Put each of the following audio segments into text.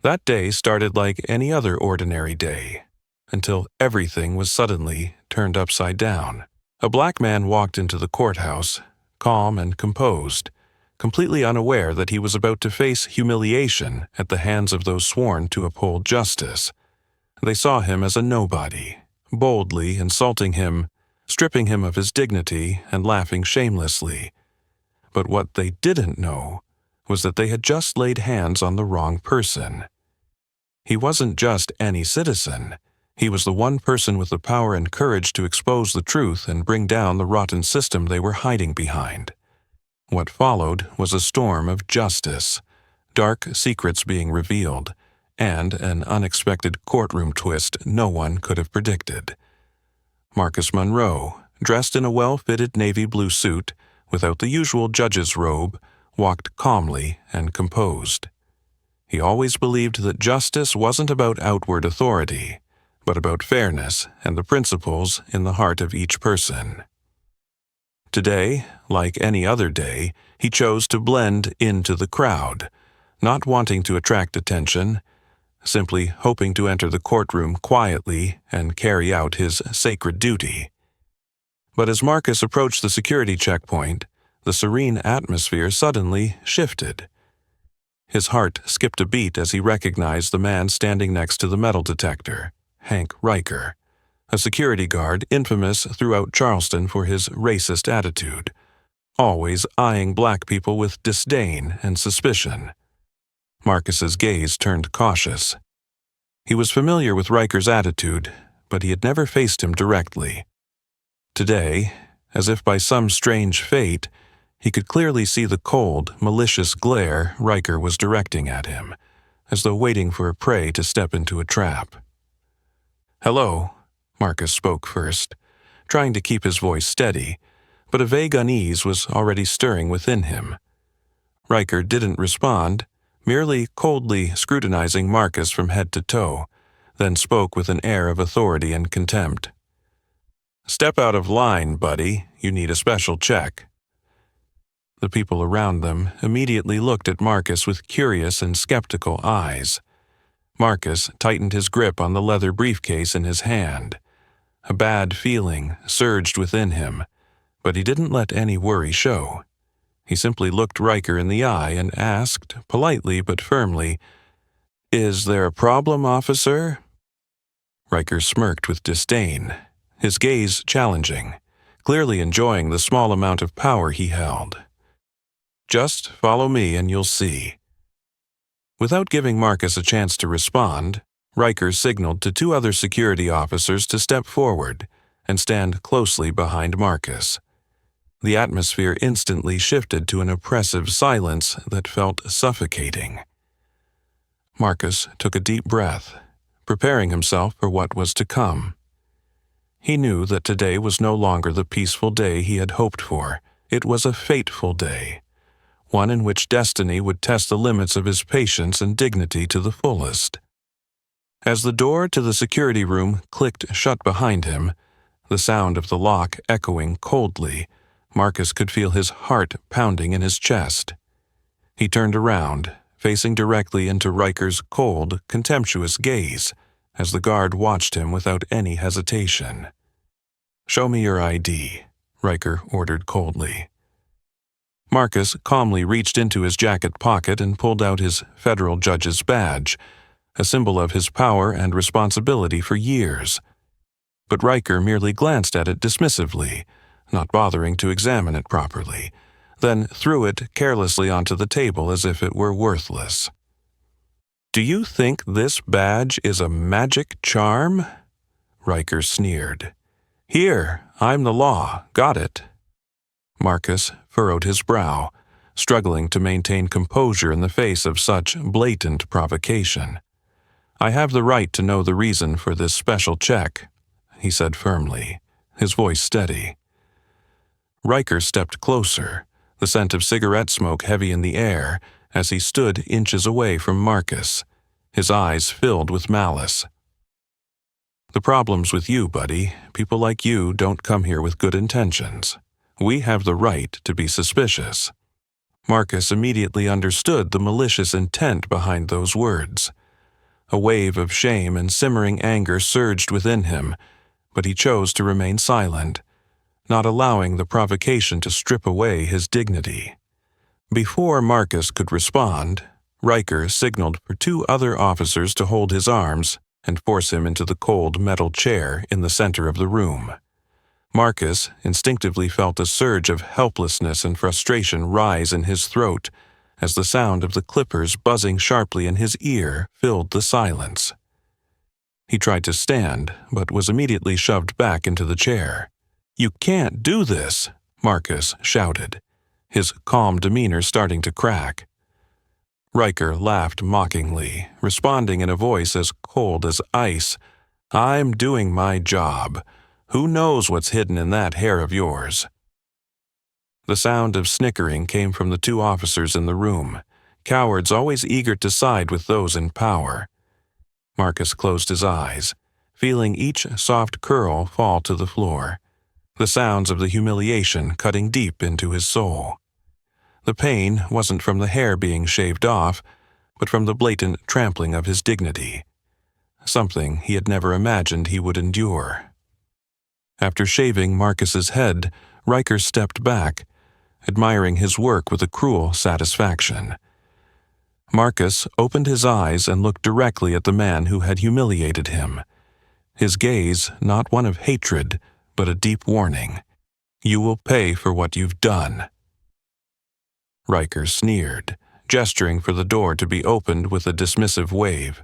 That day started like any other ordinary day, until everything was suddenly turned upside down. A black man walked into the courthouse, calm and composed, completely unaware that he was about to face humiliation at the hands of those sworn to uphold justice. They saw him as a nobody, boldly insulting him, stripping him of his dignity, and laughing shamelessly. But what they didn't know was that they had just laid hands on the wrong person. He wasn't just any citizen. He was the one person with the power and courage to expose the truth and bring down the rotten system they were hiding behind. What followed was a storm of justice, dark secrets being revealed, and an unexpected courtroom twist no one could have predicted. Marcus Monroe, dressed in a well-fitted navy blue suit, without the usual judge's robe, walked calmly and composed. He always believed that justice wasn't about outward authority, but about fairness and the principles in the heart of each person. Today, like any other day, he chose to blend into the crowd, not wanting to attract attention, simply hoping to enter the courtroom quietly and carry out his sacred duty. But as Marcus approached the security checkpoint, the serene atmosphere suddenly shifted. His heart skipped a beat as he recognized the man standing next to the metal detector, Hank Riker, a security guard infamous throughout Charleston for his racist attitude, always eyeing black people with disdain and suspicion. Marcus's gaze turned cautious. He was familiar with Riker's attitude, but he had never faced him directly. Today, as if by some strange fate, he could clearly see the cold, malicious glare Riker was directing at him, as though waiting for a prey to step into a trap. "Hello," Marcus spoke first, trying to keep his voice steady, but a vague unease was already stirring within him. Riker didn't respond, merely coldly scrutinizing Marcus from head to toe, then spoke with an air of authority and contempt. "Step out of line, buddy. You need a special check." The people around them immediately looked at Marcus with curious and skeptical eyes. Marcus tightened his grip on the leather briefcase in his hand. A bad feeling surged within him, but he didn't let any worry show. He simply looked Riker in the eye and asked, politely but firmly, "Is there a problem, officer?" Riker smirked with disdain, his gaze challenging, clearly enjoying the small amount of power he held. "Just follow me and you'll see." Without giving Marcus a chance to respond, Riker signaled to two other security officers to step forward and stand closely behind Marcus. The atmosphere instantly shifted to an oppressive silence that felt suffocating. Marcus took a deep breath, preparing himself for what was to come. He knew that today was no longer the peaceful day he had hoped for. It was a fateful day, one in which destiny would test the limits of his patience and dignity to the fullest. As the door to the security room clicked shut behind him, the sound of the lock echoing coldly, Marcus could feel his heart pounding in his chest. He turned around, facing directly into Riker's cold, contemptuous gaze, as the guard watched him without any hesitation. "Show me your ID," Riker ordered coldly. Marcus calmly reached into his jacket pocket and pulled out his federal judge's badge, a symbol of his power and responsibility for years. But Riker merely glanced at it dismissively, not bothering to examine it properly, then threw it carelessly onto the table as if it were worthless. "Do you think this badge is a magic charm?" Riker sneered. "Here, I'm the law. Got it?" Marcus furrowed his brow, struggling to maintain composure in the face of such blatant provocation. "I have the right to know the reason for this special check," he said firmly, his voice steady. Riker stepped closer, the scent of cigarette smoke heavy in the air, as he stood inches away from Marcus, his eyes filled with malice. "The problem's with you, buddy. People like you don't come here with good intentions. We have the right to be suspicious." Marcus immediately understood the malicious intent behind those words. A wave of shame and simmering anger surged within him, but he chose to remain silent, not allowing the provocation to strip away his dignity. Before Marcus could respond, Riker signaled for two other officers to hold his arms and force him into the cold metal chair in the center of the room. Marcus instinctively felt a surge of helplessness and frustration rise in his throat as the sound of the clippers buzzing sharply in his ear filled the silence. He tried to stand, but was immediately shoved back into the chair. "You can't do this," Marcus shouted, his calm demeanor starting to crack. Riker laughed mockingly, responding in a voice as cold as ice. "I'm doing my job. Who knows what's hidden in that hair of yours?" The sound of snickering came from the two officers in the room, cowards always eager to side with those in power. Marcus closed his eyes, feeling each soft curl fall to the floor, the sounds of the humiliation cutting deep into his soul. The pain wasn't from the hair being shaved off, but from the blatant trampling of his dignity, something he had never imagined he would endure. After shaving Marcus's head, Riker stepped back, admiring his work with a cruel satisfaction. Marcus opened his eyes and looked directly at the man who had humiliated him, his gaze not one of hatred, but a deep warning. "You will pay for what you've done." Riker sneered, gesturing for the door to be opened with a dismissive wave.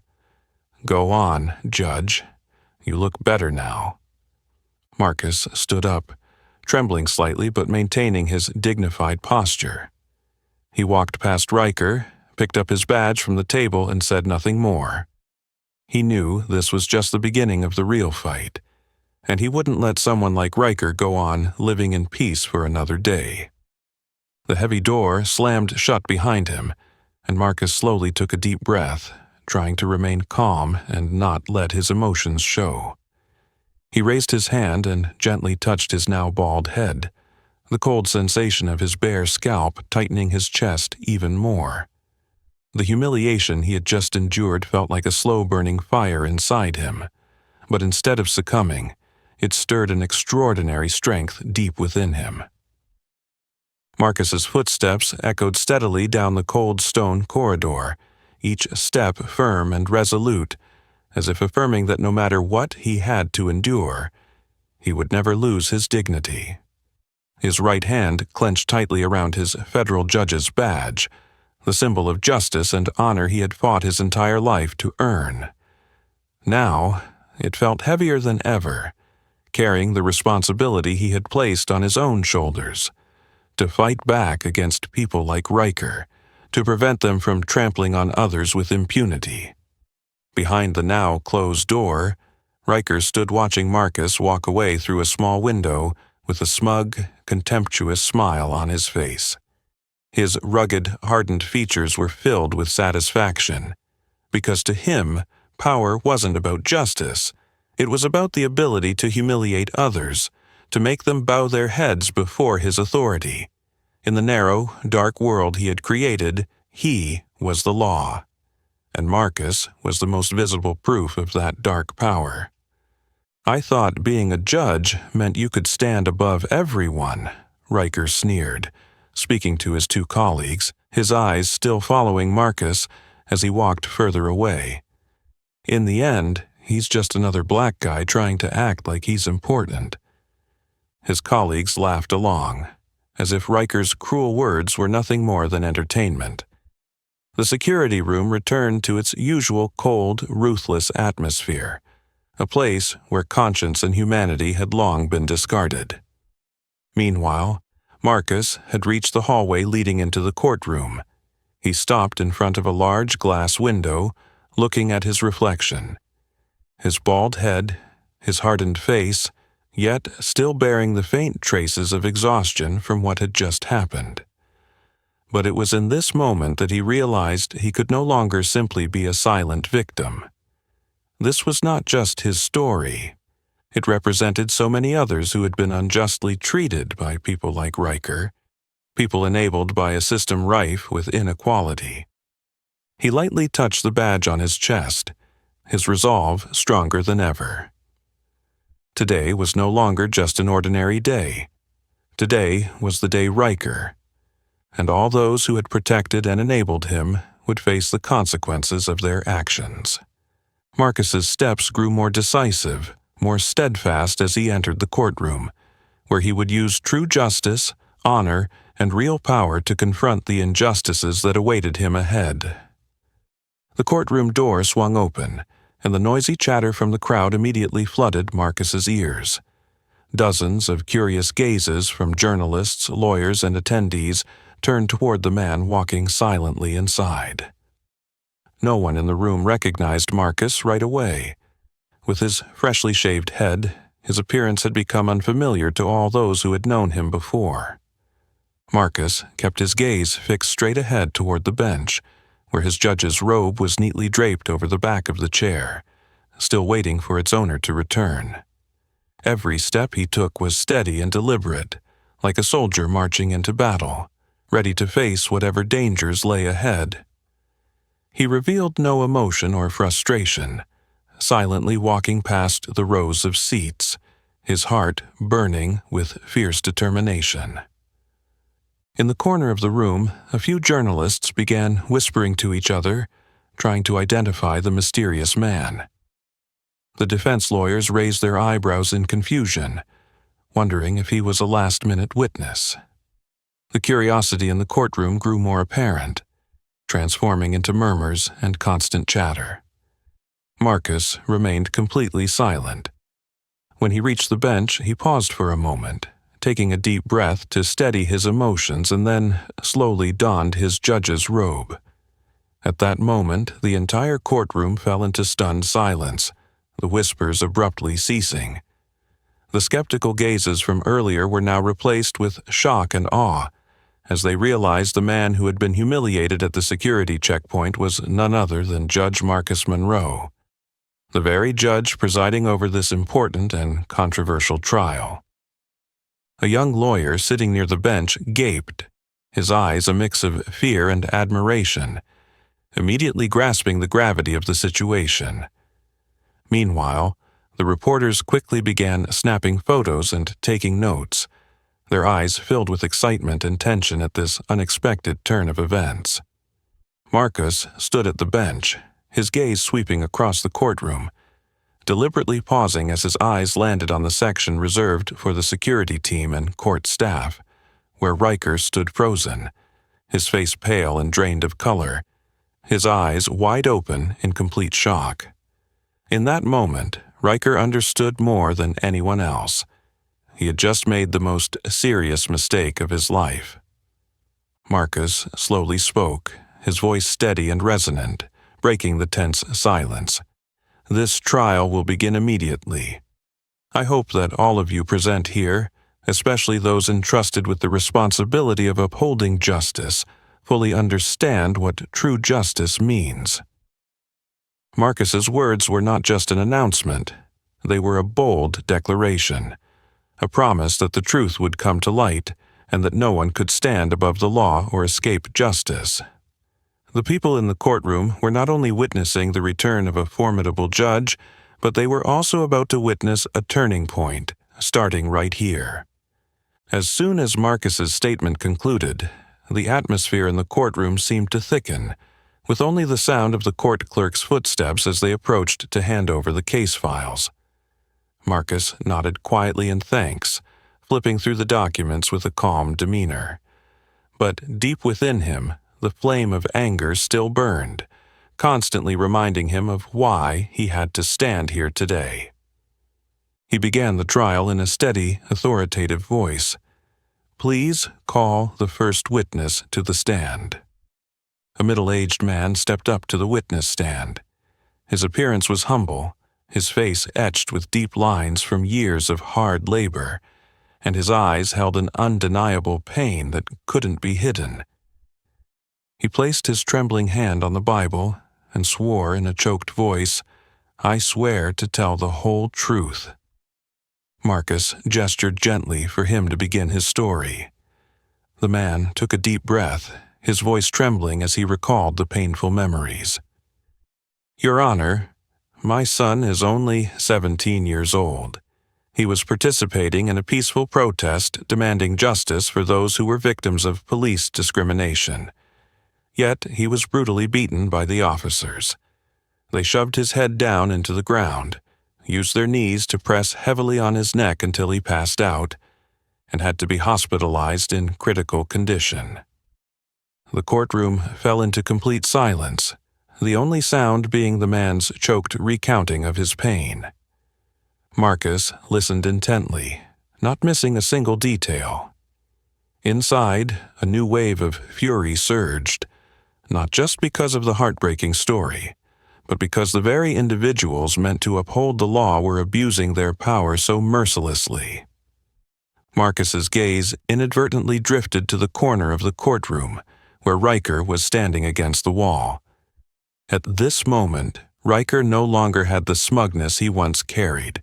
"Go on, Judge. You look better now." Marcus stood up, trembling slightly but maintaining his dignified posture. He walked past Riker, picked up his badge from the table, and said nothing more. He knew this was just the beginning of the real fight, and he wouldn't let someone like Riker go on living in peace for another day. The heavy door slammed shut behind him, and Marcus slowly took a deep breath, trying to remain calm and not let his emotions show. He raised his hand and gently touched his now bald head, the cold sensation of his bare scalp tightening his chest even more. The humiliation he had just endured felt like a slow-burning fire inside him, but instead of succumbing, it stirred an extraordinary strength deep within him. Marcus's footsteps echoed steadily down the cold stone corridor, each step firm and resolute, as if affirming that no matter what he had to endure, he would never lose his dignity. His right hand clenched tightly around his federal judge's badge, the symbol of justice and honor he had fought his entire life to earn. Now, it felt heavier than ever, carrying the responsibility he had placed on his own shoulders, to fight back against people like Riker, to prevent them from trampling on others with impunity. Behind the now closed door, Riker stood watching Marcus walk away through a small window with a smug, contemptuous smile on his face. His rugged, hardened features were filled with satisfaction, because to him, power wasn't about justice. It was about the ability to humiliate others, to make them bow their heads before his authority. In the narrow, dark world he had created, he was the law, and Marcus was the most visible proof of that dark power. "I thought being a judge meant you could stand above everyone," Riker sneered, speaking to his two colleagues, his eyes still following Marcus as he walked further away. "In the end, he's just another black guy trying to act like he's important." His colleagues laughed along, as if Riker's cruel words were nothing more than entertainment. The security room returned to its usual cold, ruthless atmosphere, a place where conscience and humanity had long been discarded. Meanwhile, Marcus had reached the hallway leading into the courtroom. He stopped in front of a large glass window, looking at his reflection. His bald head, his hardened face, yet still bearing the faint traces of exhaustion from what had just happened. But it was in this moment that he realized he could no longer simply be a silent victim. This was not just his story. It represented so many others who had been unjustly treated by people like Riker, people enabled by a system rife with inequality. He lightly touched the badge on his chest, his resolve stronger than ever. Today was no longer just an ordinary day. Today was the day Riker, and all those who had protected and enabled him would face the consequences of their actions. Marcus's steps grew more decisive, more steadfast as he entered the courtroom, where he would use true justice, honor, and real power to confront the injustices that awaited him ahead. The courtroom door swung open, and the noisy chatter from the crowd immediately flooded Marcus's ears. Dozens of curious gazes from journalists, lawyers, and attendees turned toward the man walking silently inside. No one in the room recognized Marcus right away. With his freshly shaved head, his appearance had become unfamiliar to all those who had known him before. Marcus kept his gaze fixed straight ahead toward the bench, where his judge's robe was neatly draped over the back of the chair, still waiting for its owner to return. Every step he took was steady and deliberate, like a soldier marching into battle, ready to face whatever dangers lay ahead. He revealed no emotion or frustration, silently walking past the rows of seats, his heart burning with fierce determination. In the corner of the room, a few journalists began whispering to each other, trying to identify the mysterious man. The defense lawyers raised their eyebrows in confusion, wondering if he was a last-minute witness. The curiosity in the courtroom grew more apparent, transforming into murmurs and constant chatter. Marcus remained completely silent. When he reached the bench, he paused for a moment, taking a deep breath to steady his emotions, and then slowly donned his judge's robe. At that moment, the entire courtroom fell into stunned silence, the whispers abruptly ceasing. The skeptical gazes from earlier were now replaced with shock and awe, as they realized the man who had been humiliated at the security checkpoint was none other than Judge Marcus Monroe, the very judge presiding over this important and controversial trial. A young lawyer sitting near the bench gaped, his eyes a mix of fear and admiration, immediately grasping the gravity of the situation. Meanwhile, the reporters quickly began snapping photos and taking notes, their eyes filled with excitement and tension at this unexpected turn of events. Marcus stood at the bench, his gaze sweeping across the courtroom, deliberately pausing as his eyes landed on the section reserved for the security team and court staff, where Riker stood frozen, his face pale and drained of color, his eyes wide open in complete shock. In that moment, Riker understood more than anyone else. He had just made the most serious mistake of his life. Marcus slowly spoke, his voice steady and resonant, breaking the tense silence. This trial will begin immediately. I hope that all of you present here, especially those entrusted with the responsibility of upholding justice, fully understand what true justice means. Marcus's words were not just an announcement. They were a bold declaration, a promise that the truth would come to light and that no one could stand above the law or escape justice. The people in the courtroom were not only witnessing the return of a formidable judge, but they were also about to witness a turning point, starting right here. As soon as Marcus's statement concluded, the atmosphere in the courtroom seemed to thicken, with only the sound of the court clerk's footsteps as they approached to hand over the case files. Marcus nodded quietly in thanks, flipping through the documents with a calm demeanor. But deep within him, the flame of anger still burned, constantly reminding him of why he had to stand here today. He began the trial in a steady, authoritative voice. "Please call the first witness to the stand." A middle-aged man stepped up to the witness stand. His appearance was humble, his face etched with deep lines from years of hard labor, and his eyes held an undeniable pain that couldn't be hidden. He placed his trembling hand on the Bible and swore in a choked voice, "I swear to tell the whole truth." Marcus gestured gently for him to begin his story. The man took a deep breath, his voice trembling as he recalled the painful memories. "Your Honor, my son is only 17 years old. He was participating in a peaceful protest demanding justice for those who were victims of police discrimination. Yet he was brutally beaten by the officers. They shoved his head down into the ground, used their knees to press heavily on his neck until he passed out, and had to be hospitalized in critical condition. The courtroom fell into complete silence, the only sound being the man's choked recounting of his pain. Marcus listened intently, not missing a single detail. Inside, a new wave of fury surged, not just because of the heartbreaking story, but because the very individuals meant to uphold the law were abusing their power so mercilessly. Marcus's gaze inadvertently drifted to the corner of the courtroom, where Riker was standing against the wall. At this moment, Riker no longer had the smugness he once carried.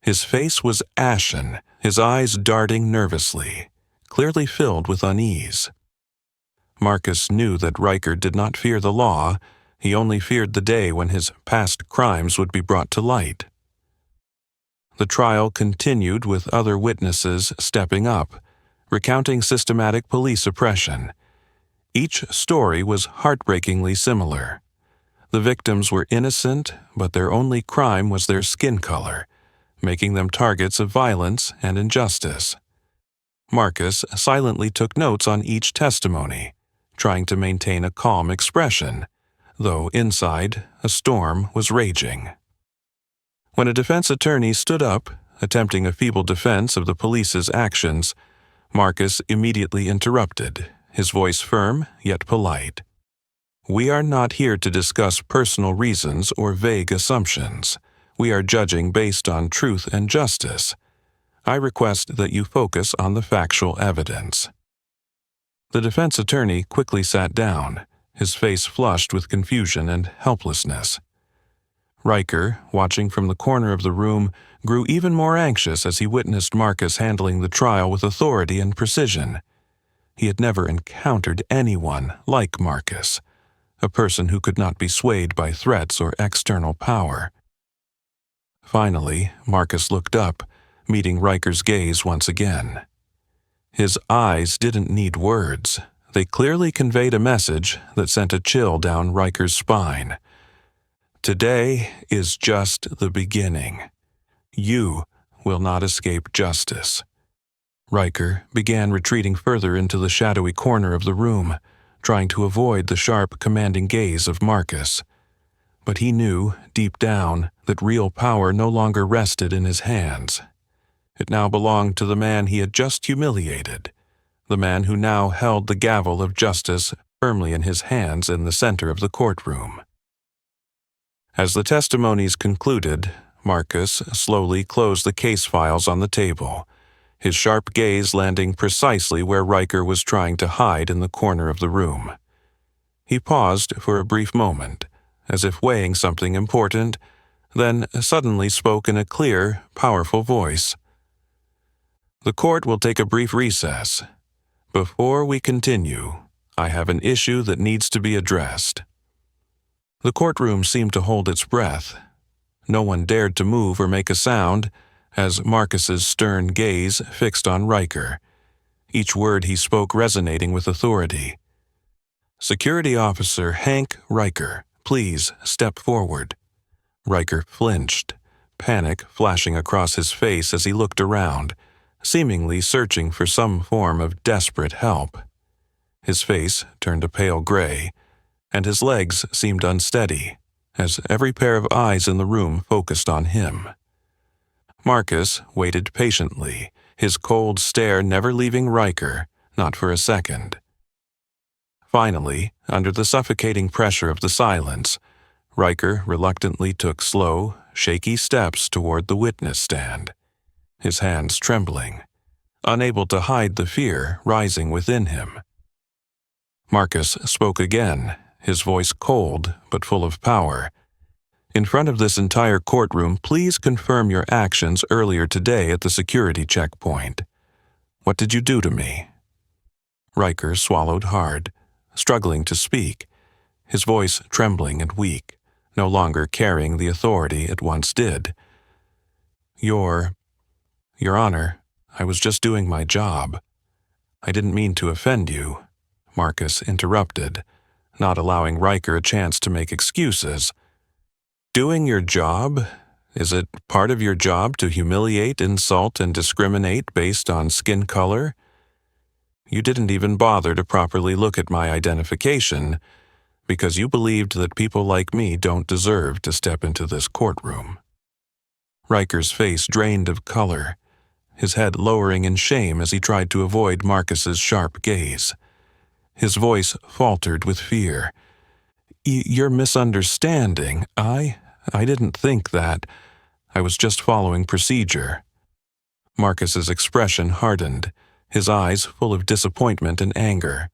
His face was ashen, his eyes darting nervously, clearly filled with unease. Marcus knew that Riker did not fear the law, he only feared the day when his past crimes would be brought to light. The trial continued with other witnesses stepping up, recounting systematic police oppression. Each story was heartbreakingly similar. The victims were innocent, but their only crime was their skin color, making them targets of violence and injustice. Marcus silently took notes on each testimony, trying to maintain a calm expression, though inside, a storm was raging. When a defense attorney stood up, attempting a feeble defense of the police's actions, Marcus immediately interrupted, his voice firm yet polite. "We are not here to discuss personal reasons or vague assumptions. We are judging based on truth and justice. I request that you focus on the factual evidence." The defense attorney quickly sat down, his face flushed with confusion and helplessness. Riker, watching from the corner of the room, grew even more anxious as he witnessed Marcus handling the trial with authority and precision. He had never encountered anyone like Marcus, a person who could not be swayed by threats or external power. Finally, Marcus looked up, meeting Riker's gaze once again. His eyes didn't need words. They clearly conveyed a message that sent a chill down Riker's spine. Today is just the beginning. You will not escape justice. Riker began retreating further into the shadowy corner of the room, trying to avoid the sharp, commanding gaze of Marcus. But he knew, deep down, that real power no longer rested in his hands. It now belonged to the man he had just humiliated, the man who now held the gavel of justice firmly in his hands in the center of the courtroom. As the testimonies concluded, Marcus slowly closed the case files on the table, his sharp gaze landing precisely where Riker was trying to hide in the corner of the room. He paused for a brief moment, as if weighing something important, then suddenly spoke in a clear, powerful voice. "The court will take a brief recess. Before we continue, I have an issue that needs to be addressed." The courtroom seemed to hold its breath. No one dared to move or make a sound, as Marcus's stern gaze fixed on Riker, each word he spoke resonating with authority. "Security Officer Hank Riker, please step forward." Riker flinched, panic flashing across his face as he looked around, seemingly searching for some form of desperate help. His face turned a pale gray, and his legs seemed unsteady, as every pair of eyes in the room focused on him. Marcus waited patiently, his cold stare never leaving Riker, not for a second. Finally, under the suffocating pressure of the silence, Riker reluctantly took slow, shaky steps toward the witness stand, his hands trembling, unable to hide the fear rising within him. Marcus spoke again, his voice cold but full of power. "In front of this entire courtroom, please confirm your actions earlier today at the security checkpoint. What did you do to me?" Riker swallowed hard, struggling to speak, his voice trembling and weak, no longer carrying the authority it once did. Your Honor, I was just doing my job. I didn't mean to offend you," Marcus interrupted, not allowing Riker a chance to make excuses. "Doing your job? Is it part of your job to humiliate, insult, and discriminate based on skin color? You didn't even bother to properly look at my identification because you believed that people like me don't deserve to step into this courtroom." Riker's face drained of color, his head lowering in shame as he tried to avoid Marcus's sharp gaze. His voice faltered with fear. You're misunderstanding. I didn't think that. I was just following procedure." Marcus's expression hardened, his eyes full of disappointment and anger.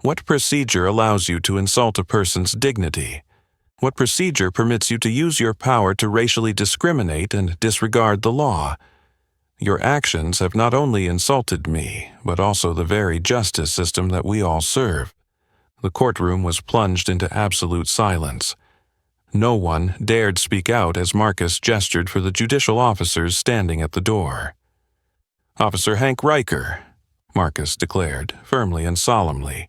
"What procedure allows you to insult a person's dignity? What procedure permits you to use your power to racially discriminate and disregard the law? Your actions have not only insulted me, but also the very justice system that we all serve." The courtroom was plunged into absolute silence. No one dared speak out as Marcus gestured for the judicial officers standing at the door. "Officer Hank Riker," Marcus declared, firmly and solemnly,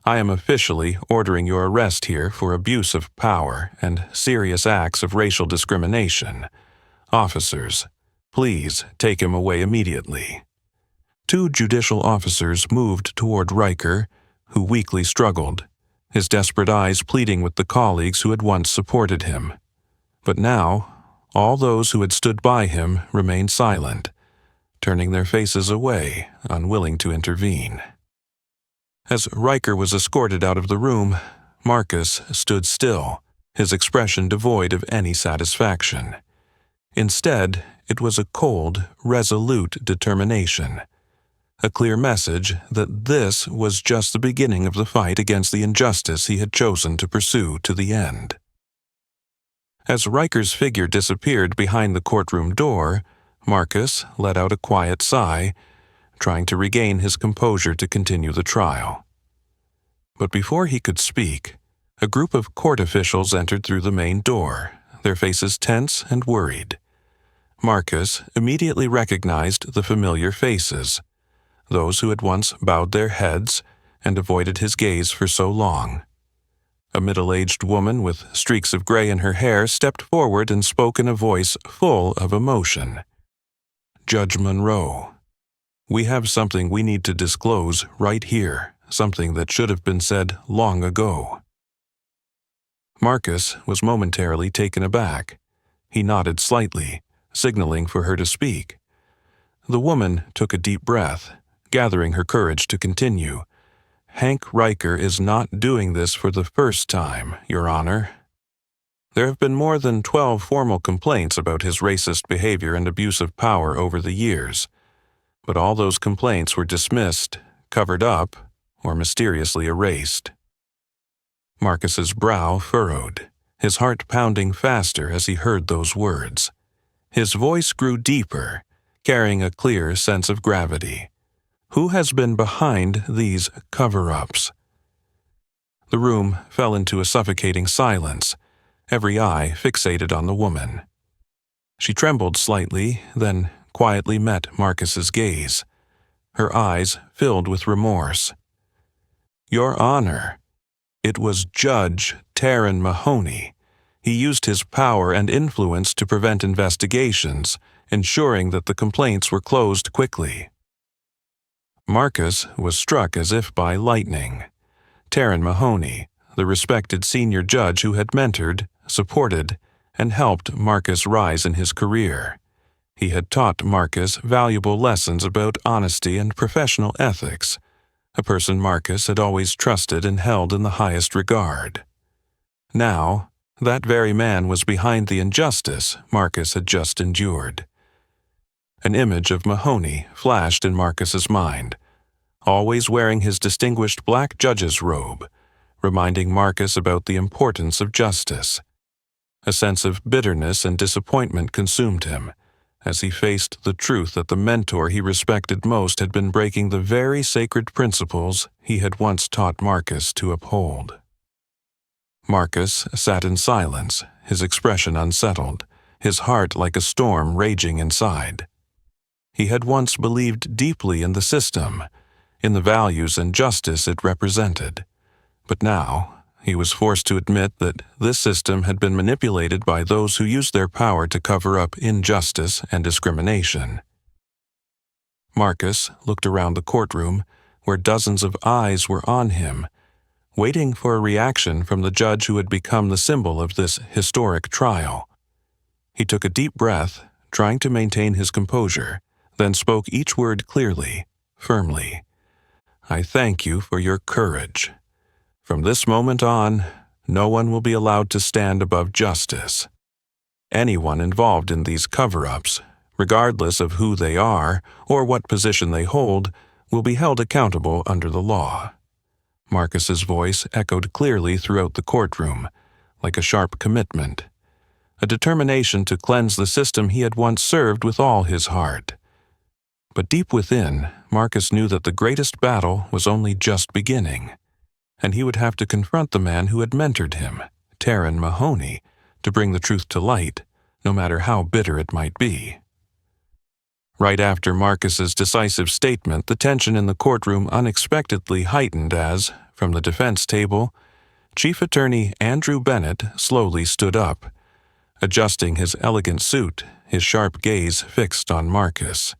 "I am officially ordering your arrest here for abuse of power and serious acts of racial discrimination. Officers, please take him away immediately." Two judicial officers moved toward Riker, who weakly struggled, his desperate eyes pleading with the colleagues who had once supported him. But now, all those who had stood by him remained silent, turning their faces away, unwilling to intervene. As Riker was escorted out of the room, Marcus stood still, his expression devoid of any satisfaction. Instead, it was a cold, resolute determination, a clear message that this was just the beginning of the fight against the injustice he had chosen to pursue to the end. As Riker's figure disappeared behind the courtroom door, Marcus let out a quiet sigh, trying to regain his composure to continue the trial. But before he could speak, a group of court officials entered through the main door, their faces tense and worried. Marcus immediately recognized the familiar faces, those who had once bowed their heads and avoided his gaze for so long. A middle-aged woman with streaks of gray in her hair stepped forward and spoke in a voice full of emotion. "Judge Monroe, we have something we need to disclose right here, something that should have been said long ago." Marcus was momentarily taken aback. He nodded slightly, signaling for her to speak. The woman took a deep breath, gathering her courage to continue. "Hank Riker is not doing this for the first time, Your Honor. There have been more than 12 formal complaints about his racist behavior and abuse of power over the years, but all those complaints were dismissed, covered up, or mysteriously erased." Marcus's brow furrowed, his heart pounding faster as he heard those words. His voice grew deeper, carrying a clear sense of gravity. Who has been behind these cover-ups? The room fell into a suffocating silence, every eye fixated on the woman. She trembled slightly, then quietly met Marcus's gaze, her eyes filled with remorse. "Your Honor, it was Judge Taryn Mahoney. He used his power and influence to prevent investigations, ensuring that the complaints were closed quickly." Marcus was struck as if by lightning. Taryn Mahoney, the respected senior judge who had mentored, supported, and helped Marcus rise in his career. He had taught Marcus valuable lessons about honesty and professional ethics, a person Marcus had always trusted and held in the highest regard. Now, that very man was behind the injustice Marcus had just endured. An image of Mahoney flashed in Marcus's mind, always wearing his distinguished black judge's robe, reminding Marcus about the importance of justice. A sense of bitterness and disappointment consumed him as he faced the truth that the mentor he respected most had been breaking the very sacred principles he had once taught Marcus to uphold. Marcus sat in silence, his expression unsettled, his heart like a storm raging inside. He had once believed deeply in the system, in the values and justice it represented. But now, he was forced to admit that this system had been manipulated by those who used their power to cover up injustice and discrimination. Marcus looked around the courtroom, where dozens of eyes were on him, waiting for a reaction from the judge who had become the symbol of this historic trial. He took a deep breath, trying to maintain his composure, then spoke each word clearly, firmly. "I thank you for your courage. From this moment on, no one will be allowed to stand above justice. Anyone involved in these cover-ups, regardless of who they are or what position they hold, will be held accountable under the law." Marcus's voice echoed clearly throughout the courtroom, like a sharp commitment, a determination to cleanse the system he had once served with all his heart. But deep within, Marcus knew that the greatest battle was only just beginning, and he would have to confront the man who had mentored him, Taryn Mahoney, to bring the truth to light, no matter how bitter it might be. Right after Marcus's decisive statement, the tension in the courtroom unexpectedly heightened as, from the defense table, Chief Attorney Andrew Bennett slowly stood up, adjusting his elegant suit, his sharp gaze fixed on Marcus.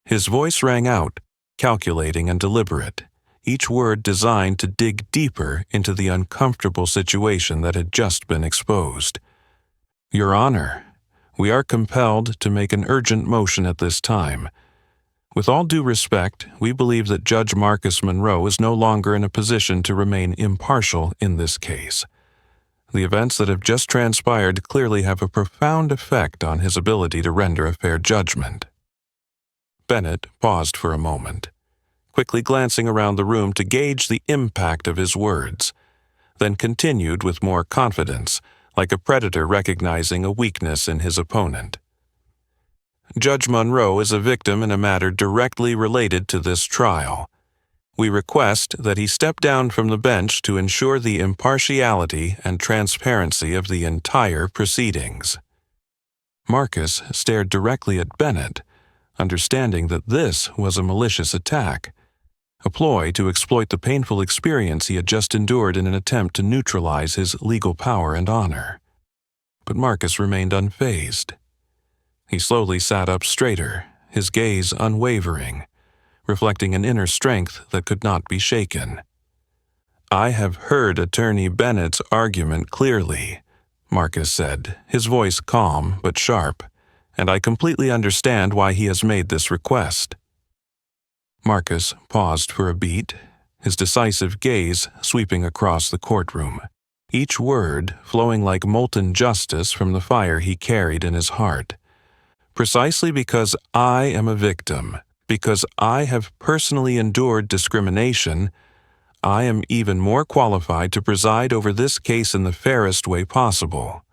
His voice rang out, calculating and deliberate, each word designed to dig deeper into the uncomfortable situation that had just been exposed. "Your Honor, we are compelled to make an urgent motion at this time. With all due respect, we believe that Judge Marcus Monroe is no longer in a position to remain impartial in this case. The events that have just transpired clearly have a profound effect on his ability to render a fair judgment." Bennett paused for a moment, quickly glancing around the room to gauge the impact of his words, then continued with more confidence, like a predator recognizing a weakness in his opponent. "Judge Monroe is a victim in a matter directly related to this trial. We request that he step down from the bench to ensure the impartiality and transparency of the entire proceedings." Marcus stared directly at Bennett, understanding that this was a malicious attack, a ploy to exploit the painful experience he had just endured in an attempt to neutralize his legal power and honor. But Marcus remained unfazed. He slowly sat up straighter, his gaze unwavering, reflecting an inner strength that could not be shaken. "I have heard Attorney Bennett's argument clearly," Marcus said, his voice calm but sharp, "and I completely understand why he has made this request." Marcus paused for a beat, his decisive gaze sweeping across the courtroom, each word flowing like molten justice from the fire he carried in his heart. "Precisely because I am a victim, because I have personally endured discrimination, I am even more qualified to preside over this case in the fairest way possible.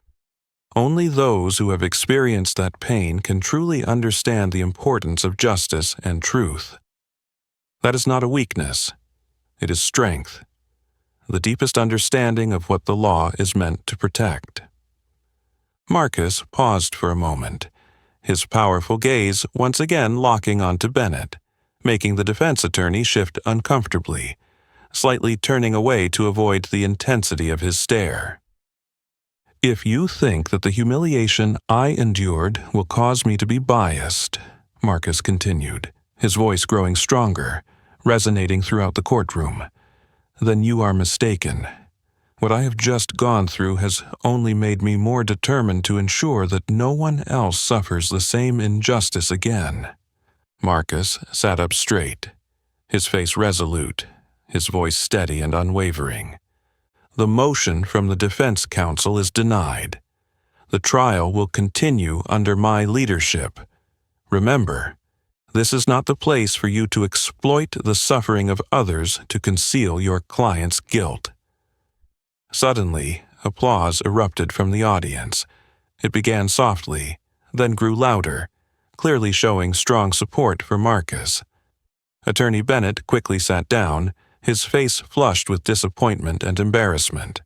Only those who have experienced that pain can truly understand the importance of justice and truth. That is not a weakness. It is strength, the deepest understanding of what the law is meant to protect." Marcus paused for a moment, his powerful gaze once again locking onto Bennett, making the defense attorney shift uncomfortably, slightly turning away to avoid the intensity of his stare. "If you think that the humiliation I endured will cause me to be biased," Marcus continued, his voice growing stronger, resonating throughout the courtroom, "then you are mistaken. What I have just gone through has only made me more determined to ensure that no one else suffers the same injustice again." Marcus sat up straight, his face resolute, his voice steady and unwavering. "The motion from the defense counsel is denied. The trial will continue under my leadership. Remember, this is not the place for you to exploit the suffering of others to conceal your client's guilt." Suddenly, applause erupted from the audience. It began softly, then grew louder, clearly showing strong support for Marcus. Attorney Bennett quickly sat down, his face flushed with disappointment and embarrassment.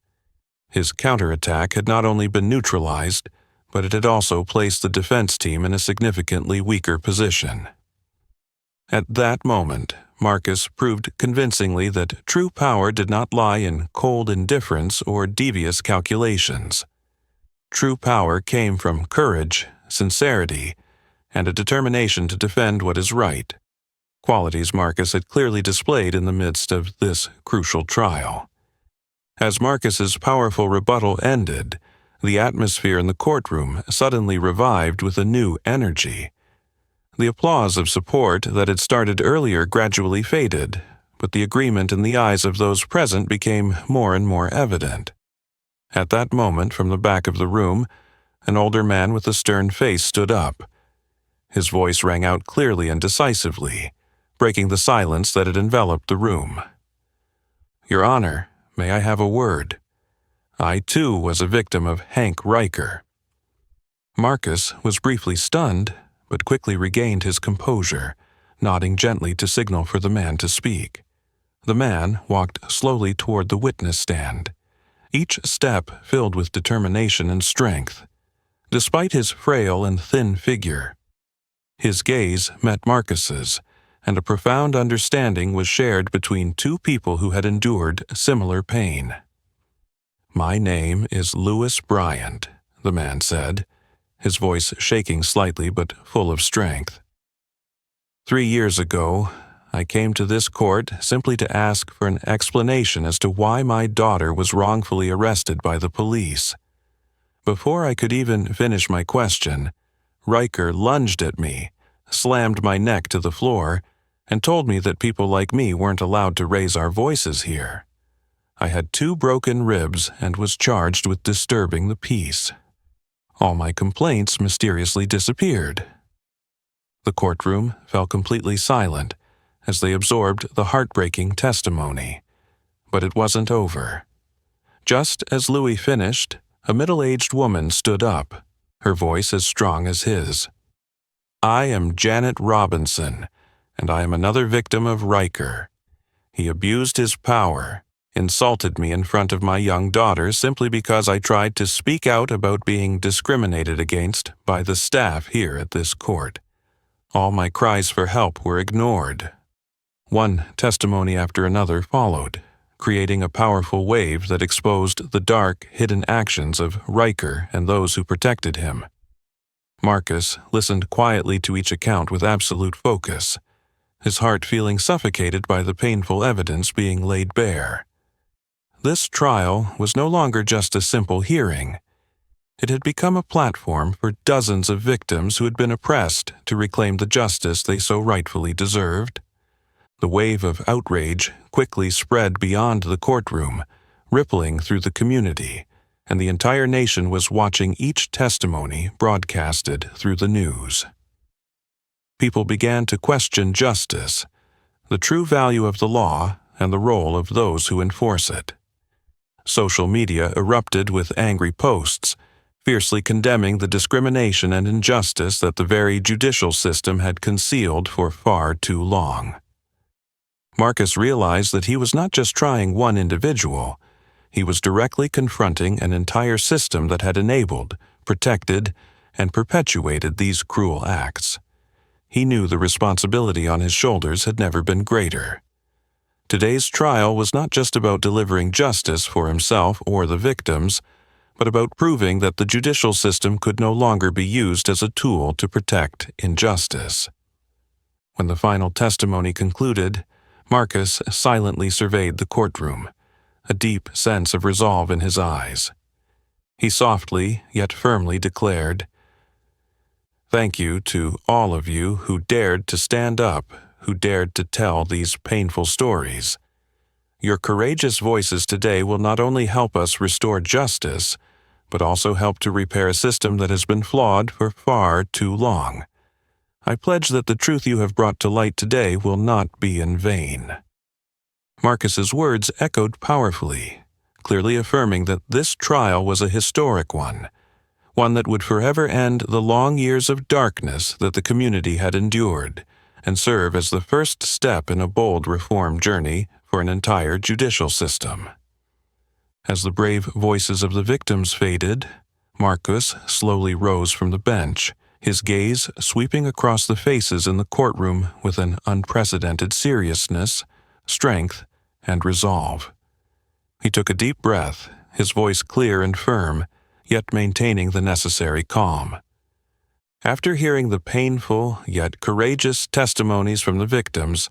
His counterattack had not only been neutralized, but it had also placed the defense team in a significantly weaker position. At that moment, Marcus proved convincingly that true power did not lie in cold indifference or devious calculations. True power came from courage, sincerity, and a determination to defend what is right, qualities Marcus had clearly displayed in the midst of this crucial trial. As Marcus's powerful rebuttal ended, the atmosphere in the courtroom suddenly revived with a new energy. The applause of support that had started earlier gradually faded, but the agreement in the eyes of those present became more and more evident. At that moment, from the back of the room, an older man with a stern face stood up. His voice rang out clearly and decisively, breaking the silence that had enveloped the room. "Your Honor, may I have a word? I, too, was a victim of Hank Riker." Marcus was briefly stunned, but quickly regained his composure, nodding gently to signal for the man to speak. The man walked slowly toward the witness stand, each step filled with determination and strength. Despite his frail and thin figure, his gaze met Marcus's, and a profound understanding was shared between two people who had endured similar pain. "My name is Lewis Bryant," the man said, his voice shaking slightly but full of strength. 3 years ago, I came to this court simply to ask for an explanation as to why my daughter was wrongfully arrested by the police. Before I could even finish my question, Riker lunged at me, slammed my neck to the floor, and told me that people like me weren't allowed to raise our voices here. I had 2 broken ribs and was charged with disturbing the peace. All my complaints mysteriously disappeared. The courtroom fell completely silent as they absorbed the heartbreaking testimony. But it wasn't over. Just as Louis finished, a middle-aged woman stood up, her voice as strong as his. "I am Janet Robinson, and I am another victim of Riker. He abused his power, insulted me in front of my young daughter simply because I tried to speak out about being discriminated against by the staff here at this court. All my cries for help were ignored." One testimony after another followed, creating a powerful wave that exposed the dark, hidden actions of Riker and those who protected him. Marcus listened quietly to each account with absolute focus, his heart feeling suffocated by the painful evidence being laid bare. This trial was no longer just a simple hearing. It had become a platform for dozens of victims who had been oppressed to reclaim the justice they so rightfully deserved. The wave of outrage quickly spread beyond the courtroom, rippling through the community, and the entire nation was watching each testimony broadcasted through the news. People began to question justice, the true value of the law, and the role of those who enforce it. Social media erupted with angry posts, fiercely condemning the discrimination and injustice that the very judicial system had concealed for far too long. Marcus realized that he was not just trying one individual, he was directly confronting an entire system that had enabled, protected, and perpetuated these cruel acts. He knew the responsibility on his shoulders had never been greater. Today's trial was not just about delivering justice for himself or the victims, but about proving that the judicial system could no longer be used as a tool to protect injustice. When the final testimony concluded, Marcus silently surveyed the courtroom, a deep sense of resolve in his eyes. He softly, yet firmly declared, "Thank you to all of you who dared to stand up, who dared to tell these painful stories. Your courageous voices today will not only help us restore justice, but also help to repair a system that has been flawed for far too long. I pledge that the truth you have brought to light today will not be in vain." Marcus's words echoed powerfully, clearly affirming that this trial was a historic one that would forever end the long years of darkness that the community had endured, and serve as the first step in a bold reform journey for an entire judicial system. As the brave voices of the victims faded, Marcus slowly rose from the bench, his gaze sweeping across the faces in the courtroom with an unprecedented seriousness, strength, and resolve. He took a deep breath, his voice clear and firm, yet maintaining the necessary calm. After hearing the painful yet courageous testimonies from the victims,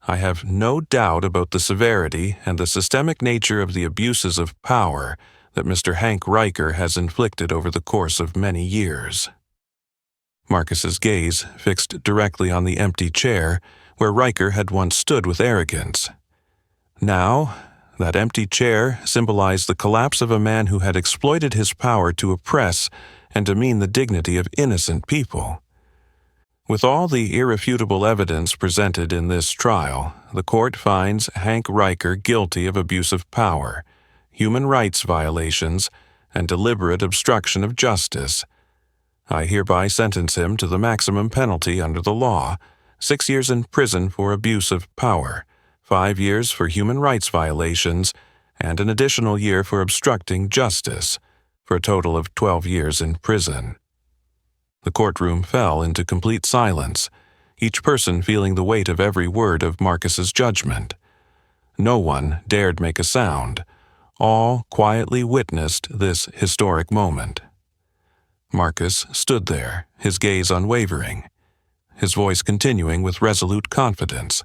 I have no doubt about the severity and the systemic nature of the abuses of power that Mr. Hank Riker has inflicted over the course of many years. Marcus's gaze fixed directly on the empty chair where Riker had once stood with arrogance. Now, that empty chair symbolized the collapse of a man who had exploited his power to oppress and demean the dignity of innocent people. With all the irrefutable evidence presented in this trial, the court finds Hank Riker guilty of abuse of power, human rights violations, and deliberate obstruction of justice. I hereby sentence him to the maximum penalty under the law, 6 years in prison for abuse of power, 5 years for human rights violations, and an additional year for obstructing justice, for a total of 12 years in prison. The courtroom fell into complete silence, each person feeling the weight of every word of Marcus's judgment. No one dared make a sound. All quietly witnessed this historic moment. Marcus stood there, his gaze unwavering, his voice continuing with resolute confidence.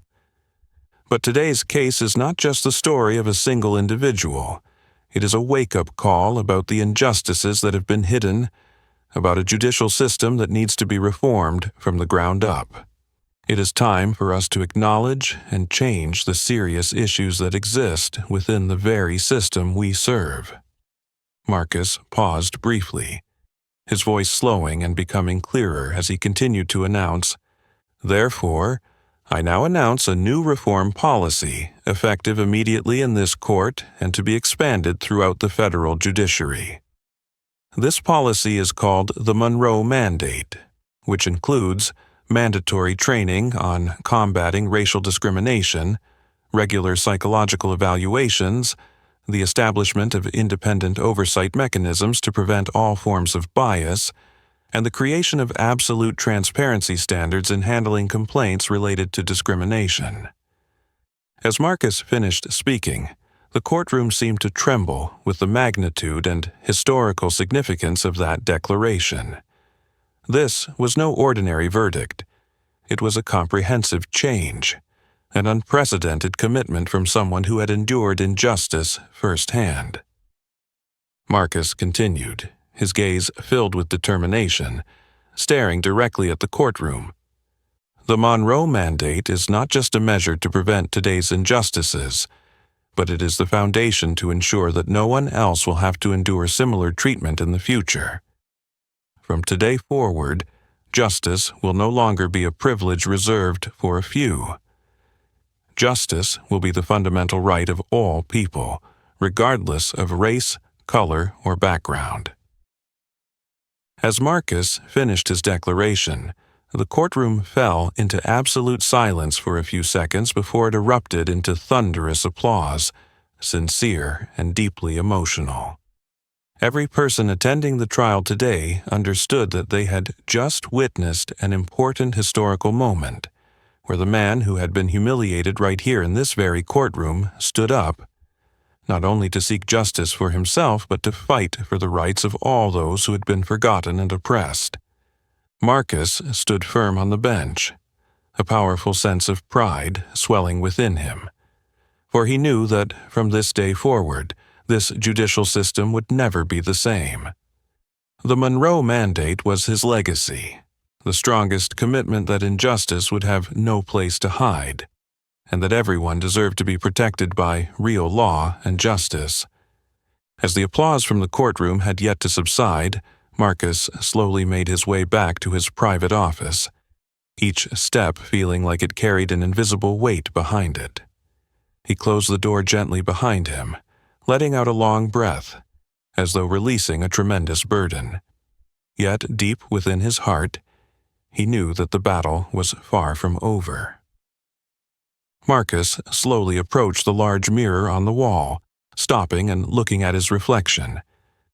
But today's case is not just the story of a single individual. It is a wake-up call about the injustices that have been hidden, about a judicial system that needs to be reformed from the ground up. It is time for us to acknowledge and change the serious issues that exist within the very system we serve. Marcus paused briefly, his voice slowing and becoming clearer as he continued to announce, "Therefore, I now announce a new reform policy, effective immediately in this court and to be expanded throughout the federal judiciary. This policy is called the Monroe Mandate, which includes mandatory training on combating racial discrimination, regular psychological evaluations, the establishment of independent oversight mechanisms to prevent all forms of bias, and the creation of absolute transparency standards in handling complaints related to discrimination." As Marcus finished speaking, the courtroom seemed to tremble with the magnitude and historical significance of that declaration. This was no ordinary verdict. It was a comprehensive change, an unprecedented commitment from someone who had endured injustice firsthand. Marcus continued, his gaze filled with determination, staring directly at the courtroom. The Monroe Mandate is not just a measure to prevent today's injustices, but it is the foundation to ensure that no one else will have to endure similar treatment in the future. From today forward, justice will no longer be a privilege reserved for a few. Justice will be the fundamental right of all people, regardless of race, color, or background. As Marcus finished his declaration, the courtroom fell into absolute silence for a few seconds before it erupted into thunderous applause, sincere and deeply emotional. Every person attending the trial today understood that they had just witnessed an important historical moment, where the man who had been humiliated right here in this very courtroom stood up, not only to seek justice for himself but to fight for the rights of all those who had been forgotten and oppressed. Marcus stood firm on the bench, a powerful sense of pride swelling within him, for he knew that from this day forward, this judicial system would never be the same. The Monroe Mandate was his legacy, the strongest commitment that injustice would have no place to hide, and that everyone deserved to be protected by real law and justice. As the applause from the courtroom had yet to subside, Marcus slowly made his way back to his private office, each step feeling like it carried an invisible weight behind it. He closed the door gently behind him, letting out a long breath, as though releasing a tremendous burden. Yet deep within his heart, he knew that the battle was far from over. Marcus slowly approached the large mirror on the wall, stopping and looking at his reflection.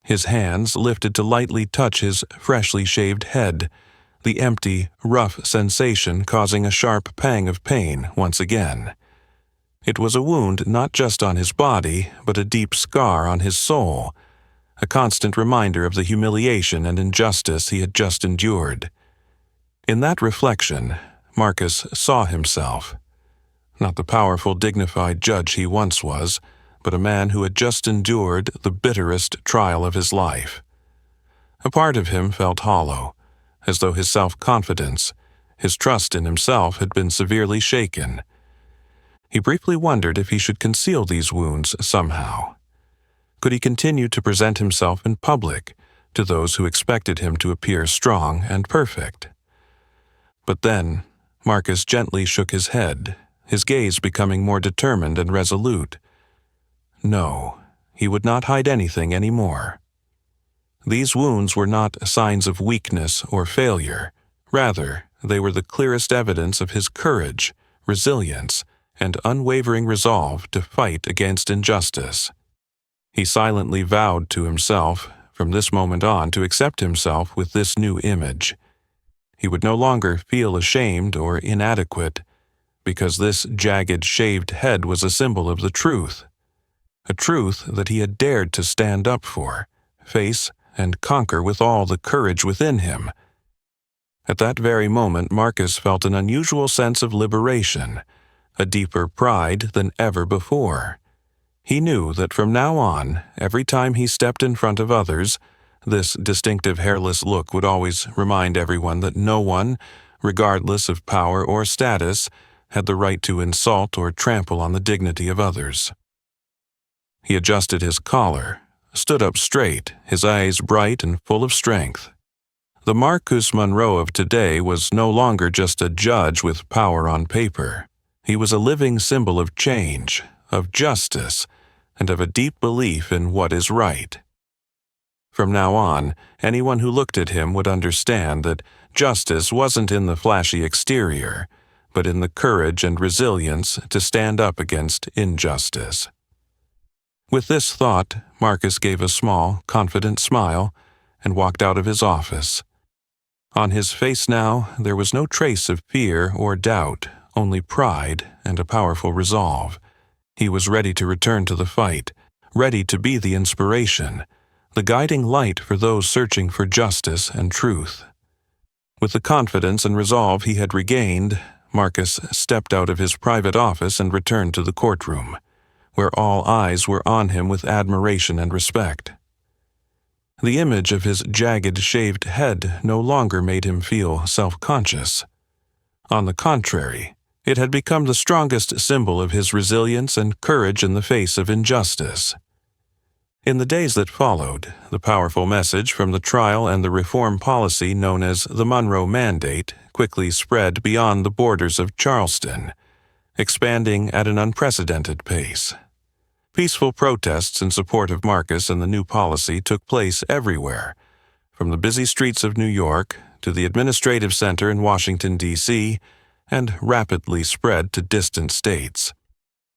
His hands lifted to lightly touch his freshly shaved head, the empty, rough sensation causing a sharp pang of pain once again. It was a wound not just on his body, but a deep scar on his soul, a constant reminder of the humiliation and injustice he had just endured. In that reflection, Marcus saw himself. Not the powerful, dignified judge he once was, but a man who had just endured the bitterest trial of his life. A part of him felt hollow, as though his self-confidence, his trust in himself had been severely shaken. He briefly wondered if he should conceal these wounds somehow. Could he continue to present himself in public to those who expected him to appear strong and perfect? But then, Marcus gently shook his head, his gaze becoming more determined and resolute. No, he would not hide anything anymore. These wounds were not signs of weakness or failure. Rather, they were the clearest evidence of his courage, resilience, and unwavering resolve to fight against injustice. He silently vowed to himself, from this moment on, to accept himself with this new image. He would no longer feel ashamed or inadequate, because this jagged, shaved head was a symbol of the truth, a truth that he had dared to stand up for, face, and conquer with all the courage within him. At that very moment, Marcus felt an unusual sense of liberation, a deeper pride than ever before. He knew that from now on, every time he stepped in front of others, this distinctive hairless look would always remind everyone that no one, regardless of power or status, had the right to insult or trample on the dignity of others. He adjusted his collar, stood up straight, his eyes bright and full of strength. The Marcus Monroe of today was no longer just a judge with power on paper. He was a living symbol of change, of justice, and of a deep belief in what is right. From now on, anyone who looked at him would understand that justice wasn't in the flashy exterior, but in the courage and resilience to stand up against injustice. With this thought, Marcus gave a small, confident smile and walked out of his office. On his face now, there was no trace of fear or doubt, only pride and a powerful resolve. He was ready to return to the fight, ready to be the inspiration, the guiding light for those searching for justice and truth. With the confidence and resolve he had regained, Marcus stepped out of his private office and returned to the courtroom, where all eyes were on him with admiration and respect. The image of his jagged, shaved head no longer made him feel self-conscious. On the contrary, it had become the strongest symbol of his resilience and courage in the face of injustice. In the days that followed, the powerful message from the trial and the reform policy known as the Monroe Mandate quickly spread beyond the borders of Charleston, expanding at an unprecedented pace. Peaceful protests in support of Marcus and the new policy took place everywhere, from the busy streets of New York to the administrative center in Washington, D.C., and rapidly spread to distant states.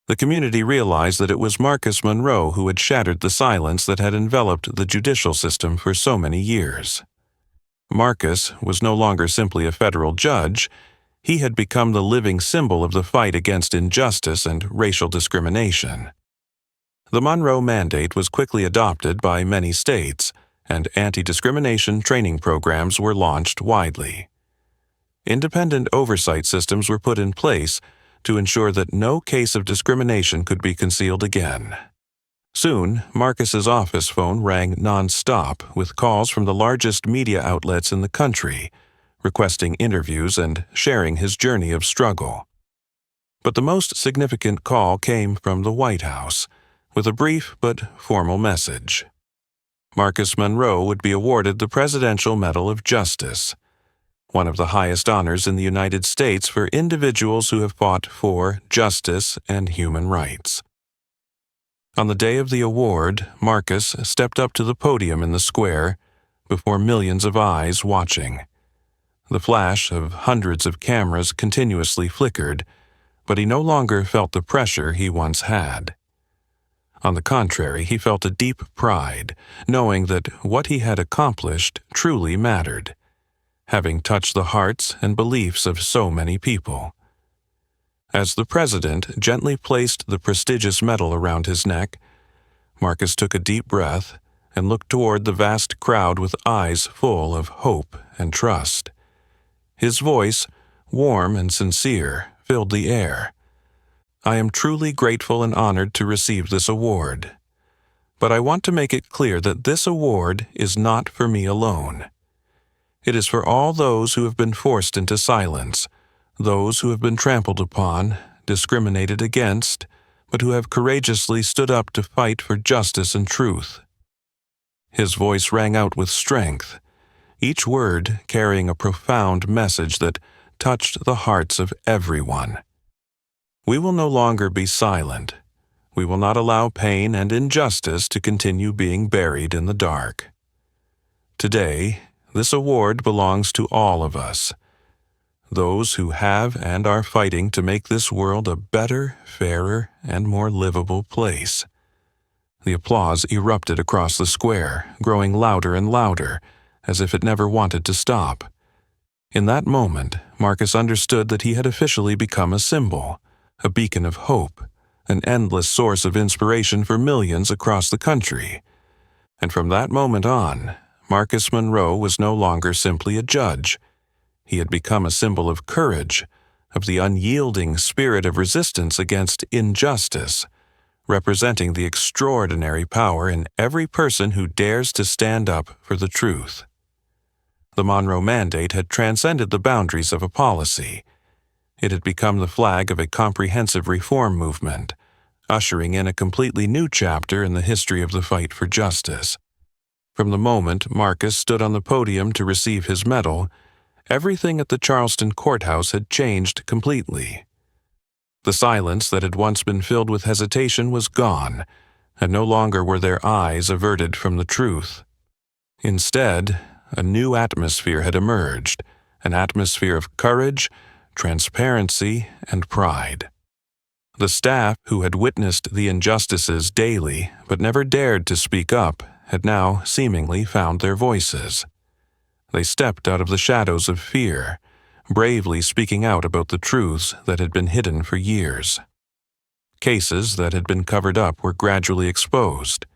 The community realized that it was Marcus Monroe who had shattered the silence that had enveloped the judicial system for so many years. Marcus was no longer simply a federal judge. He had become the living symbol of the fight against injustice and racial discrimination. The Monroe Mandate was quickly adopted by many states, and anti-discrimination training programs were launched widely. Independent oversight systems were put in place to ensure that no case of discrimination could be concealed again. Soon, Marcus's office phone rang non-stop with calls from the largest media outlets in the country, requesting interviews and sharing his journey of struggle. But the most significant call came from the White House, with a brief but formal message. Marcus Monroe would be awarded the Presidential Medal of Justice, one of the highest honors in the United States for individuals who have fought for justice and human rights. On the day of the award, Marcus stepped up to the podium in the square, before millions of eyes watching. The flash of hundreds of cameras continuously flickered, but he no longer felt the pressure he once had. On the contrary, he felt a deep pride, knowing that what he had accomplished truly mattered, having touched the hearts and beliefs of so many people. As the president gently placed the prestigious medal around his neck, Marcus took a deep breath and looked toward the vast crowd with eyes full of hope and trust. His voice, warm and sincere, filled the air. "I am truly grateful and honored to receive this award. But I want to make it clear that this award is not for me alone. It is for all those who have been forced into silence, those who have been trampled upon, discriminated against, but who have courageously stood up to fight for justice and truth." His voice rang out with strength, each word carrying a profound message that touched the hearts of everyone. We will no longer be silent. We will not allow pain and injustice to continue being buried in the dark. Today, this award belongs to all of us, those who have and are fighting to make this world a better, fairer, and more livable place. The applause erupted across the square, growing louder and louder, as if it never wanted to stop. In that moment, Marcus understood that he had officially become a symbol, a beacon of hope, an endless source of inspiration for millions across the country. And from that moment on, Marcus Monroe was no longer simply a judge. He had become a symbol of courage, of the unyielding spirit of resistance against injustice, representing the extraordinary power in every person who dares to stand up for the truth. The Monroe Mandate had transcended the boundaries of a policy. It had become the flag of a comprehensive reform movement, ushering in a completely new chapter in the history of the fight for justice. From the moment Marcus stood on the podium to receive his medal, everything at the Charleston courthouse had changed completely. The silence that had once been filled with hesitation was gone, and no longer were their eyes averted from the truth. Instead, a new atmosphere had emerged, an atmosphere of courage, transparency, and pride. The staff, who had witnessed the injustices daily but never dared to speak up, had now seemingly found their voices. They stepped out of the shadows of fear, bravely speaking out about the truths that had been hidden for years. Cases that had been covered up were gradually exposed,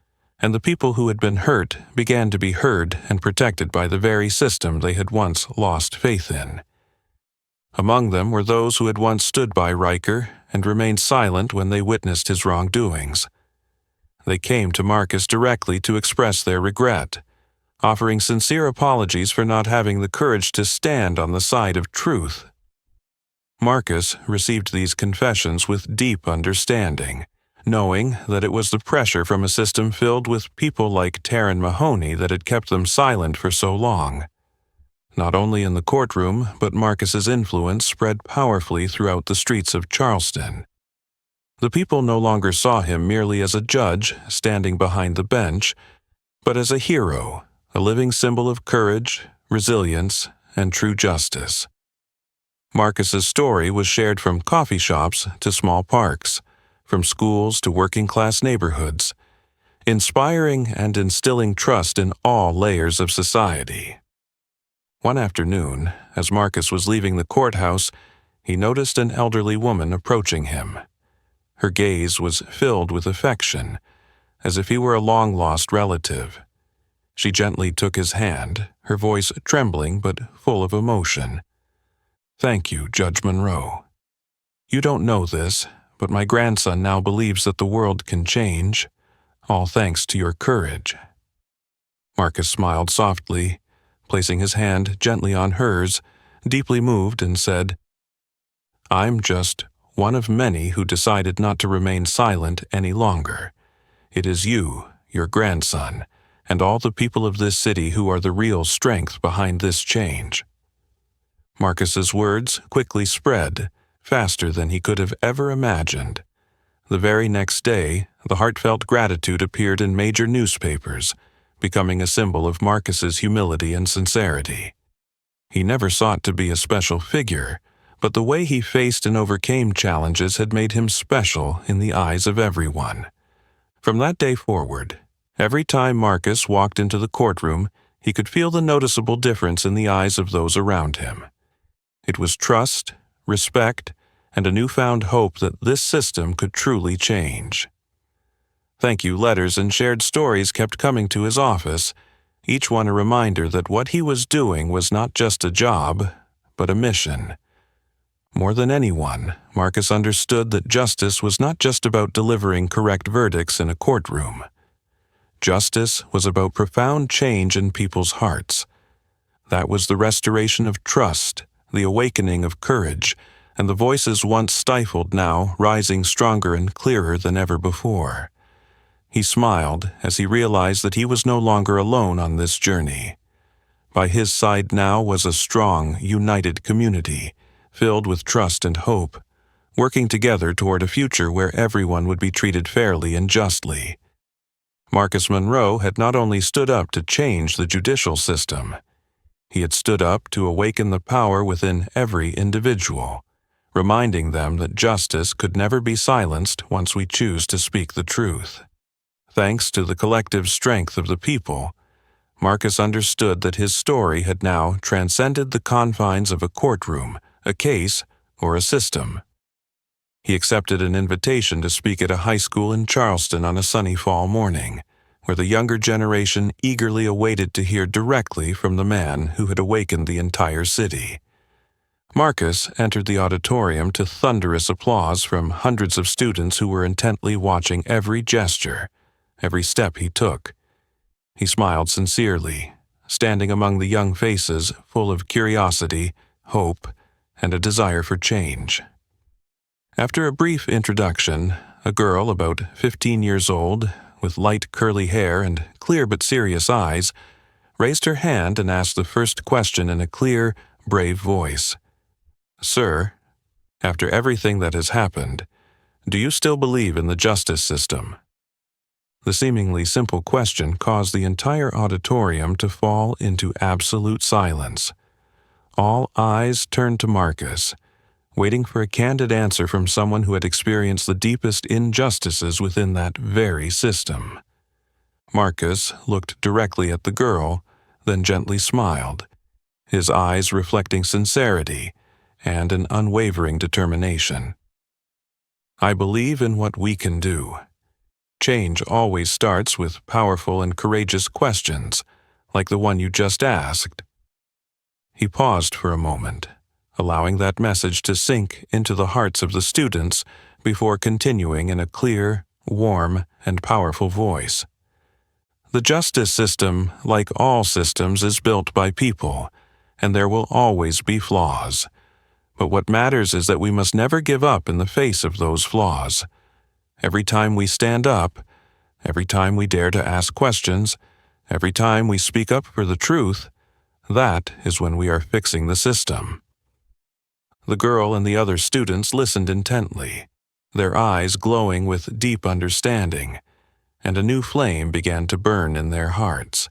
and the people who had been hurt began to be heard and protected by the very system they had once lost faith in. Among them were those who had once stood by Riker and remained silent when they witnessed his wrongdoings. They came to Marcus directly to express their regret, offering sincere apologies for not having the courage to stand on the side of truth. Marcus received these confessions with deep understanding, knowing that it was the pressure from a system filled with people like Taryn Mahoney that had kept them silent for so long. Not only in the courtroom, but Marcus's influence spread powerfully throughout the streets of Charleston. The people no longer saw him merely as a judge standing behind the bench, but as a hero, a living symbol of courage, resilience, and true justice. Marcus's story was shared from coffee shops to small parks, from schools to working-class neighborhoods, inspiring and instilling trust in all layers of society. One afternoon, as Marcus was leaving the courthouse, he noticed an elderly woman approaching him. Her gaze was filled with affection, as if he were a long-lost relative. She gently took his hand, her voice trembling but full of emotion. "Thank you, Judge Monroe. You don't know this, but my grandson now believes that the world can change, all thanks to your courage." Marcus smiled softly, placing his hand gently on hers, deeply moved, and said, "I'm just one of many who decided not to remain silent any longer. It is you, your grandson, and all the people of this city who are the real strength behind this change." Marcus's words quickly spread, faster than he could have ever imagined. The very next day, the heartfelt gratitude appeared in major newspapers, becoming a symbol of Marcus's humility and sincerity. He never sought to be a special figure, but the way he faced and overcame challenges had made him special in the eyes of everyone. From that day forward, every time Marcus walked into the courtroom, he could feel the noticeable difference in the eyes of those around him. It was trust, respect, and a newfound hope that this system could truly change. Thank you letters and shared stories kept coming to his office, each one a reminder that what he was doing was not just a job, but a mission. More than anyone, Marcus understood that justice was not just about delivering correct verdicts in a courtroom. Justice was about profound change in people's hearts. That was the restoration of trust, the awakening of courage, and the voices once stifled now rising stronger and clearer than ever before. He smiled as he realized that he was no longer alone on this journey. By his side now was a strong, united community, filled with trust and hope, working together toward a future where everyone would be treated fairly and justly. Marcus Monroe had not only stood up to change the judicial system, he had stood up to awaken the power within every individual, reminding them that justice could never be silenced once we choose to speak the truth. Thanks to the collective strength of the people, Marcus understood that his story had now transcended the confines of a courtroom, a case, or a system. He accepted an invitation to speak at a high school in Charleston on a sunny fall morning, where the younger generation eagerly awaited to hear directly from the man who had awakened the entire city. Marcus entered the auditorium to thunderous applause from hundreds of students who were intently watching every gesture, every step he took. He smiled sincerely, standing among the young faces full of curiosity, hope, and a desire for change. After a brief introduction, a girl about 15 years old, with light curly hair and clear but serious eyes, raised her hand and asked the first question in a clear, brave voice. "Sir, after everything that has happened, do you still believe in the justice system?" The seemingly simple question caused the entire auditorium to fall into absolute silence. All eyes turned to Marcus, waiting for a candid answer from someone who had experienced the deepest injustices within that very system. Marcus looked directly at the girl, then gently smiled, his eyes reflecting sincerity and an unwavering determination. "I believe in what we can do. Change always starts with powerful and courageous questions, like the one you just asked." He paused for a moment, allowing that message to sink into the hearts of the students before continuing in a clear, warm, and powerful voice. The justice system, like all systems, is built by people, and there will always be flaws. But what matters is that we must never give up in the face of those flaws. Every time we stand up, every time we dare to ask questions, every time we speak up for the truth, that is when we are fixing the system. The girl and the other students listened intently, their eyes glowing with deep understanding, and a new flame began to burn in their hearts.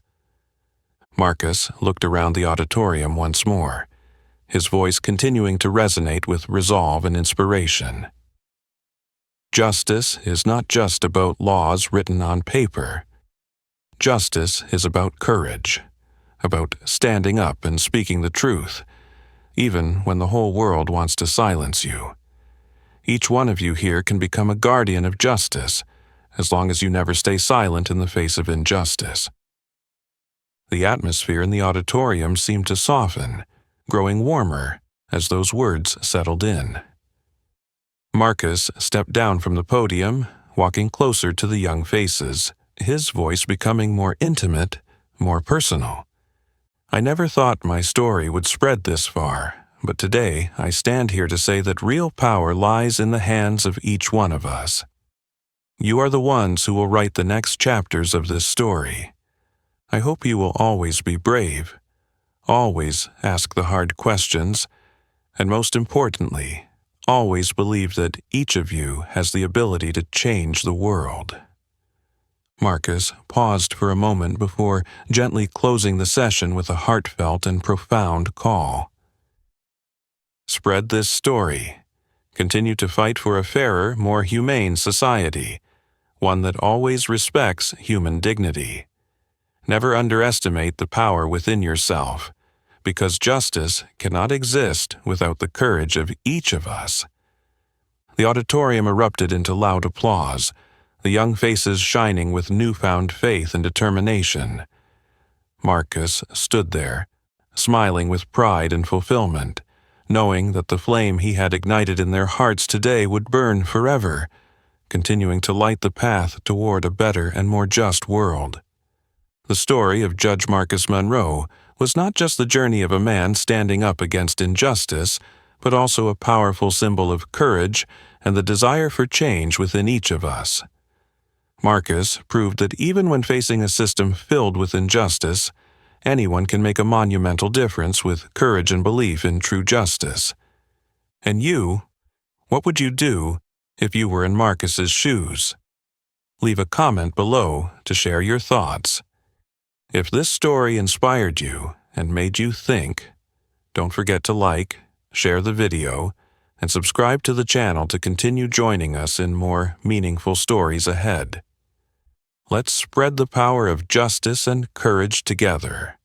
Marcus looked around the auditorium once more, his voice continuing to resonate with resolve and inspiration. Justice is not just about laws written on paper. Justice is about courage, about standing up and speaking the truth, even when the whole world wants to silence you. Each one of you here can become a guardian of justice, as long as you never stay silent in the face of injustice. The atmosphere in the auditorium seemed to soften, growing warmer as those words settled in. Marcus stepped down from the podium, walking closer to the young faces, his voice becoming more intimate, more personal. "I never thought my story would spread this far, but today I stand here to say that real power lies in the hands of each one of us. You are the ones who will write the next chapters of this story. I hope you will always be brave, always ask the hard questions, and most importantly, always believe that each of you has the ability to change the world." Marcus paused for a moment before gently closing the session with a heartfelt and profound call. Spread this story. Continue to fight for a fairer, more humane society, one that always respects human dignity. Never underestimate the power within yourself, because justice cannot exist without the courage of each of us. The auditorium erupted into loud applause, the young faces shining with newfound faith and determination. Marcus stood there, smiling with pride and fulfillment, knowing that the flame he had ignited in their hearts today would burn forever, continuing to light the path toward a better and more just world. The story of Judge Marcus Monroe was not just the journey of a man standing up against injustice, but also a powerful symbol of courage and the desire for change within each of us. Marcus proved that even when facing a system filled with injustice, anyone can make a monumental difference with courage and belief in true justice. And you, what would you do if you were in Marcus's shoes? Leave a comment below to share your thoughts. If this story inspired you and made you think, don't forget to like, share the video, and subscribe to the channel to continue joining us in more meaningful stories ahead. Let's spread the power of justice and courage together.